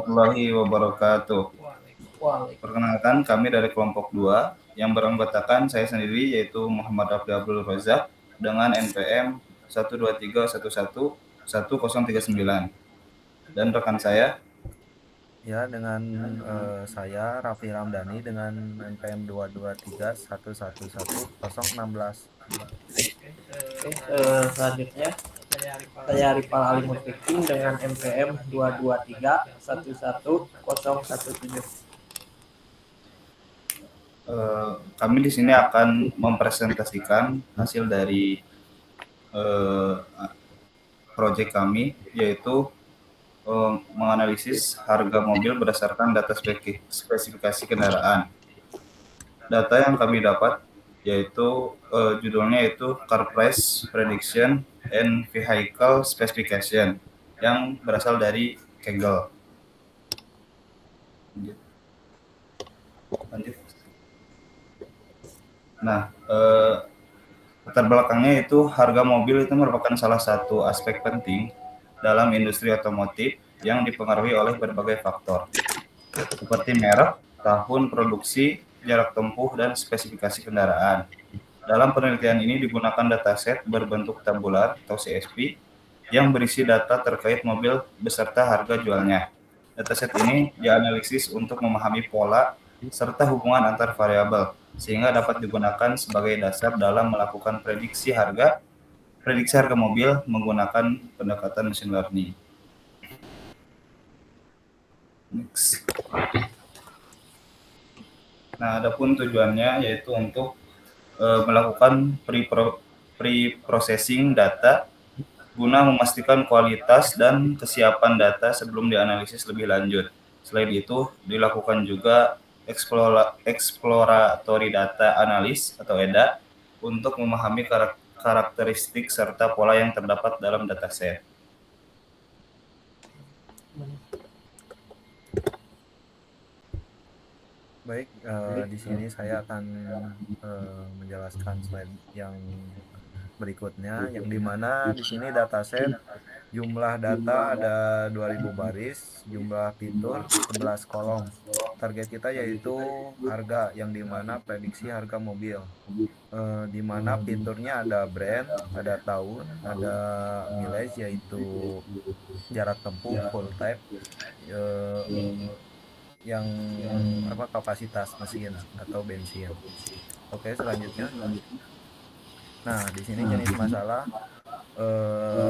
warahmatullahi wabarakatuh. Waalaikumsalam. Perkenalkan, kami dari kelompok 2 yang beranggotakan saya sendiri yaitu Muhammad Rafli Abdul Razak dengan NPM 123111039 dan rekan saya. Ya, dengan saya Raffi Ramdhani dengan NPM 223111016. Selanjutnya saya Rifal Ali Mufikin dengan MPM 223111017. Kami di sini akan mempresentasikan hasil dari proyek kami, yaitu menganalisis harga mobil berdasarkan data spesifikasi kendaraan. Data yang kami dapat yaitu judulnya itu Car Price Prediction and Vehicle Specification yang berasal dari Kaggle. Lanjut. Nah, latar belakangnya itu harga mobil itu merupakan salah satu aspek penting dalam industri otomotif yang dipengaruhi oleh berbagai faktor, seperti merek, tahun produksi, jarak tempuh, dan spesifikasi kendaraan. Dalam penelitian ini digunakan dataset berbentuk tabular atau CSV yang berisi data terkait mobil beserta harga jualnya. Dataset ini dianalisis untuk memahami pola serta hubungan antar variabel, sehingga dapat digunakan sebagai dasar dalam melakukan prediksi harga mobil menggunakan pendekatan machine learning. Next. Nah, adapun tujuannya yaitu untuk melakukan pre-processing data guna memastikan kualitas dan kesiapan data sebelum dianalisis lebih lanjut. Selain itu, dilakukan juga exploratory data analis atau EDA untuk memahami karakteristik serta pola yang terdapat dalam dataset. Baik, di sini saya akan menjelaskan slide yang berikutnya, yang dimana di sini dataset jumlah data ada 2000 baris, jumlah fitur 11 kolom. Target kita yaitu harga, yang dimana prediksi harga mobil, dimana fiturnya ada brand, ada tahun, ada mileage yaitu jarak tempuh, full type, yang kapasitas mesin atau bensin. Oke, selanjutnya. Nah, di sini jenis masalah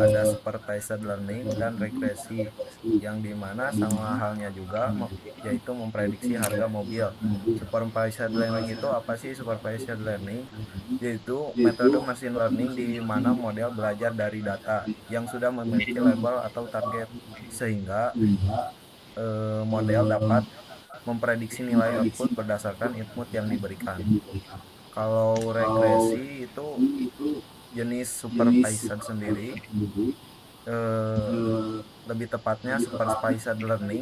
ada supervised learning dan regresi, yang dimana sama halnya juga yaitu memprediksi harga mobil. Supervised learning itu apa sih? Supervised learning yaitu metode machine learning di mana model belajar dari data yang sudah memiliki label atau target, sehingga model dapat memprediksi nilai output berdasarkan input yang diberikan. Kalau regresi itu jenis supervised sendiri, lebih tepatnya supervised learning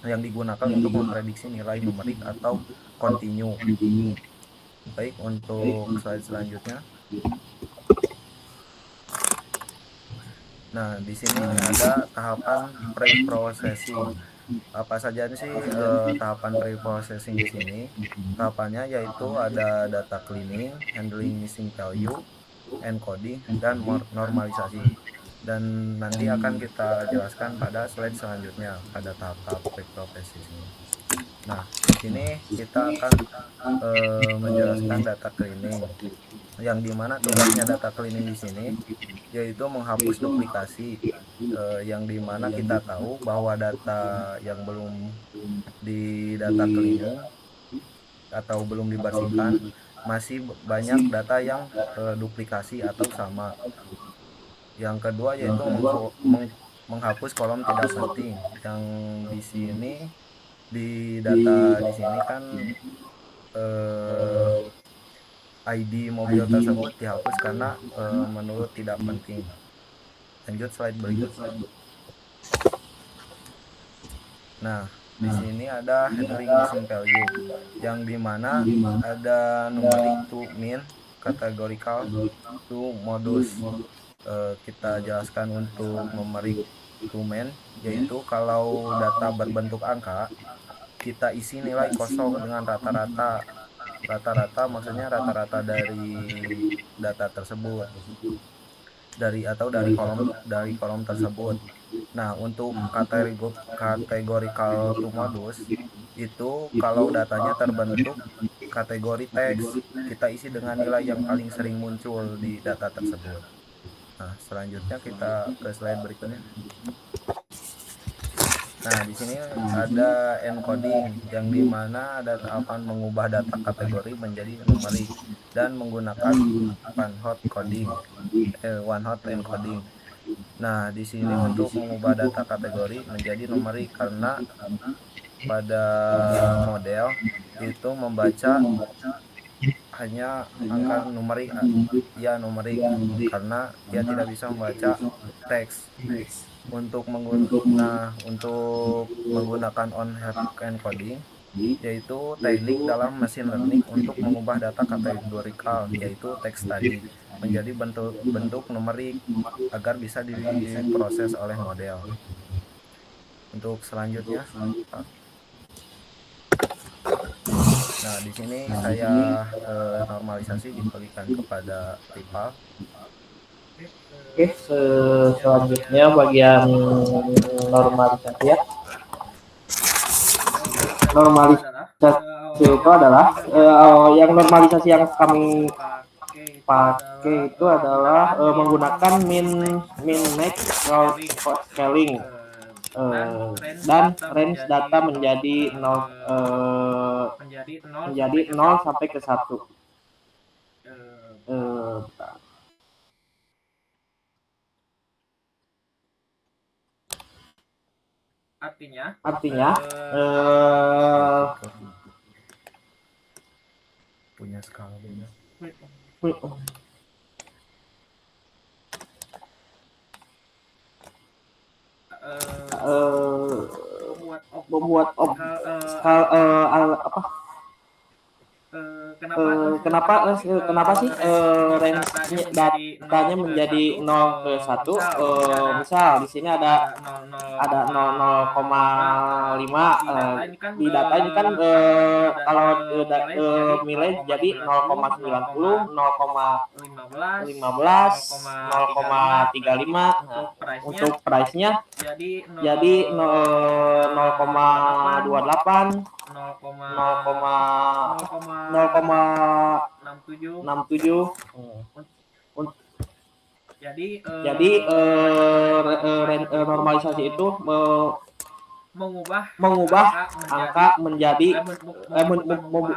yang digunakan untuk memprediksi nilai numerik atau continue. Baik, untuk slide selanjutnya. Nah, di sini ada tahapan pre-processing. Apa saja sih tahapan pre-processing di sini? Tahapannya yaitu ada data cleaning, handling missing value, encoding, dan normalisasi. Dan nanti akan kita jelaskan pada slide selanjutnya pada tahap pre-processing. Nah, di sini kita akan menjelaskan data cleaning, yang dimana tugasnya data cleaning di sini yaitu menghapus duplikasi, yang dimana kita tahu bahwa data yang belum di data cleaning atau belum dibersihkan masih banyak data yang duplikasi atau sama. Yang kedua yaitu menghapus kolom tidak penting, yang di sini di data di sini kan ID mobil tersebut dihapus karena menurut tidak penting. Lanjut slide berikutnya. Nah, di sini ada handling missing value, yang dimana ada numeric to mean, categorical to modus. Kita jelaskan untuk numeric dokumen, yaitu kalau data berbentuk angka, kita isi nilai kosong dengan rata-rata. Rata-rata maksudnya rata-rata dari data tersebut, dari kolom tersebut. Nah, untuk categorical to modus itu kalau datanya terbentuk kategori teks, kita isi dengan nilai yang paling sering muncul di data tersebut. Nah, selanjutnya kita ke slide berikutnya. Nah, di sini ada encoding yang dimana ada tahapan mengubah data kategori menjadi numerik dan menggunakan one hot encoding. Nah, di sini untuk mengubah data kategori menjadi numerik karena pada model itu membaca hanya angka numerik, numerik karena dia tidak bisa membaca teks. Untuk menggunakan on-hot encoding, yaitu teknik dalam machine learning untuk mengubah data kategorikal, yaitu teks tadi, menjadi bentuk numerik agar bisa diproses oleh model. Untuk selanjutnya, nah di sini saya normalisasi diberikan kepada rival. Oke, selanjutnya bagian normalisasi ya. Normalisasi itu adalah yang normalisasi yang kami pakai itu adalah menggunakan min max scaling dan range data menjadi 0 sampai ke 1. Artinya punya skala beda. Membuat kenapa sih range datanya menjadi 0 ke 1? Misal di sini ada 0,5 di data ini kan kalau nilai jadi 0,90, 0,15, 0,35. Untuk price-nya jadi 0,28, 0,67. Jadi normalisasi itu mengubah angka menjadi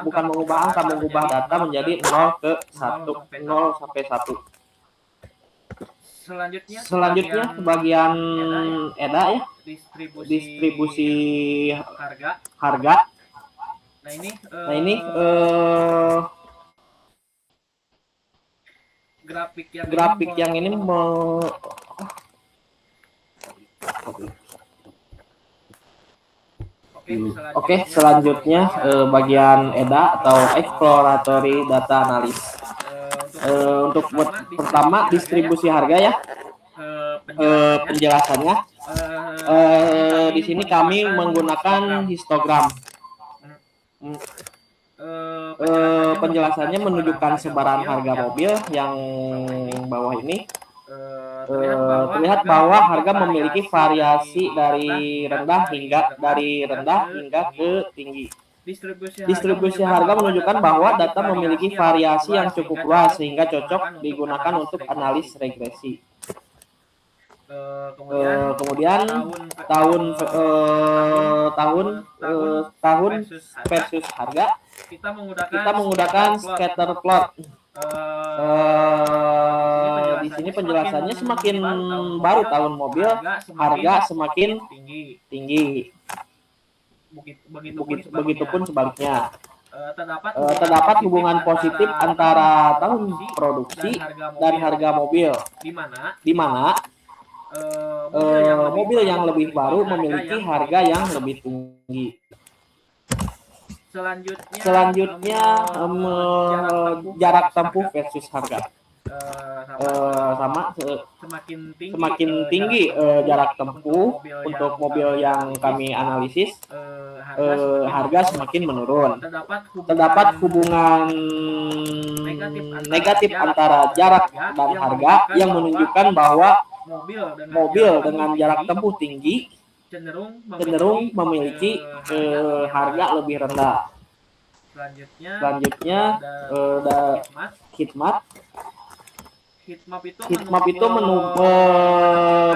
bukan mengubah angka, mengubah data menjadi 0 ke 1, 0 sampai 1. Selanjutnya bagian EDA ya, distribusi harga. Nah ini grafik yang ini Oke, selanjutnya bagian EDA atau exploratory data analysis. Untuk pertama distribusi harga ya, penjelasannya di sini kami menggunakan histogram. Penjelasannya menunjukkan sebaran harga mobil yang bawah ini. Terlihat bahwa harga memiliki variasi dari rendah hingga ke tinggi. Distribusi harga menunjukkan bahwa data memiliki variasi yang cukup luas sehingga cocok digunakan untuk analis regresi. Kemudian tahun versus harga, kita menggunakan scatter plot. Di sini penjelasannya semakin baru tahun mobil, harga semakin tinggi. Begitupun sebaliknya. Terdapat hubungan positif antara tahun produksi dan harga mobil, di mana mobil yang lebih baru memiliki harga yang lebih tinggi. Selanjutnya jarak tempuh versus harga. semakin tinggi jarak tempuh untuk mobil yang kami analisis, harga semakin menurun. Terdapat hubungan negatif antara jarak dan harga yang menunjukkan bahwa mobil dengan jarak tempuh tinggi cenderung memiliki harga lebih rendah. Selanjutnya, heat map itu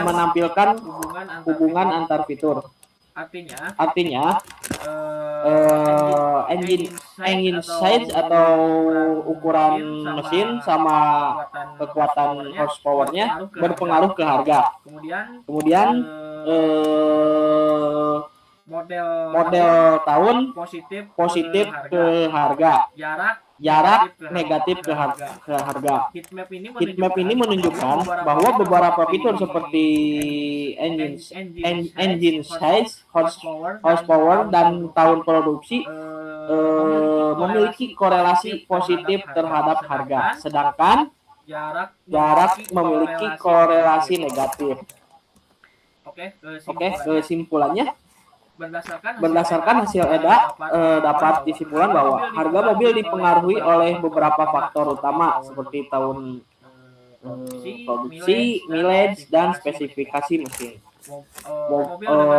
menampilkan hubungan antar fitur. Artinya, engine size atau ukuran mesin sama kekuatan horsepower-nya berpengaruh ke harga. Kemudian model tahun positif ke harga, jarak negatif ke harga. Heat map ini menunjukkan bahwa beberapa fitur seperti engine size, horsepower, dan tahun produksi memiliki korelasi positif terhadap harga, sedangkan jarak memiliki korelasi negatif. Oke, kesimpulannya, berdasarkan hasil EDA dapat disimpulkan bahwa harga mobil dipengaruhi oleh beberapa faktor utama seperti tahun produksi, mileage, dan spesifikasi mesin.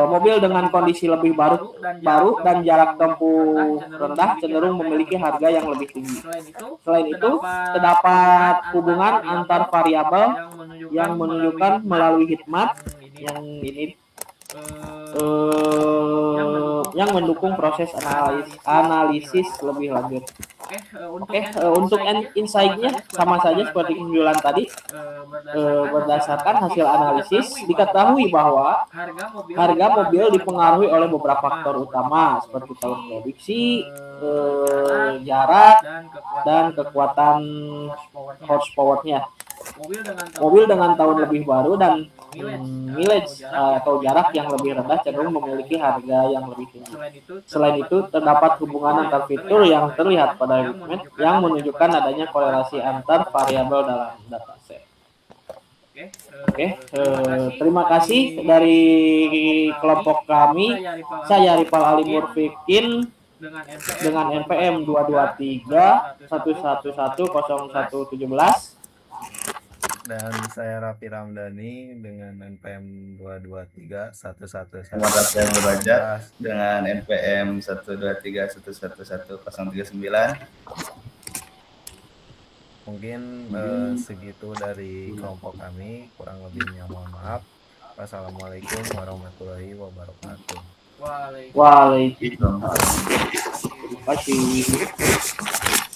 Mobil dengan kondisi lebih baru dan jarak tempuh rendah cenderung memiliki harga yang lebih tinggi. Selain itu, terdapat hubungan antar variabel yang menunjukkan melalui heat map yang mendukung proses analisis lebih lanjut. Untuk insight-nya sama saja seperti kesimpulan tadi. Berdasarkan hasil analisis diketahui bahwa harga mobil dipengaruhi oleh beberapa faktor utama seperti tahun produksi, jarak, dan kekuatan horsepower-nya. Mobil dengan tahun lebih baru dan mileage atau jarak yang lebih rendah cenderung memiliki harga yang lebih tinggi. Selain itu, terdapat hubungan antar fitur yang terlihat pada heat map yang menunjukkan adanya korelasi antar variabel dalam dataset. Terima kasih dari kelompok kami. Saya Ripal Ali Murfikin dengan NPM 223 1110117. Dan saya Raffi Ramdhani dengan NPM 223 111. Terima kasih yang berbajak dengan NPM 123111039. Mungkin segitu dari kelompok kami, kurang lebihnya mohon maaf. Wassalamualaikum warahmatullahi wabarakatuh. Waalaikumsalam. Terima kasih.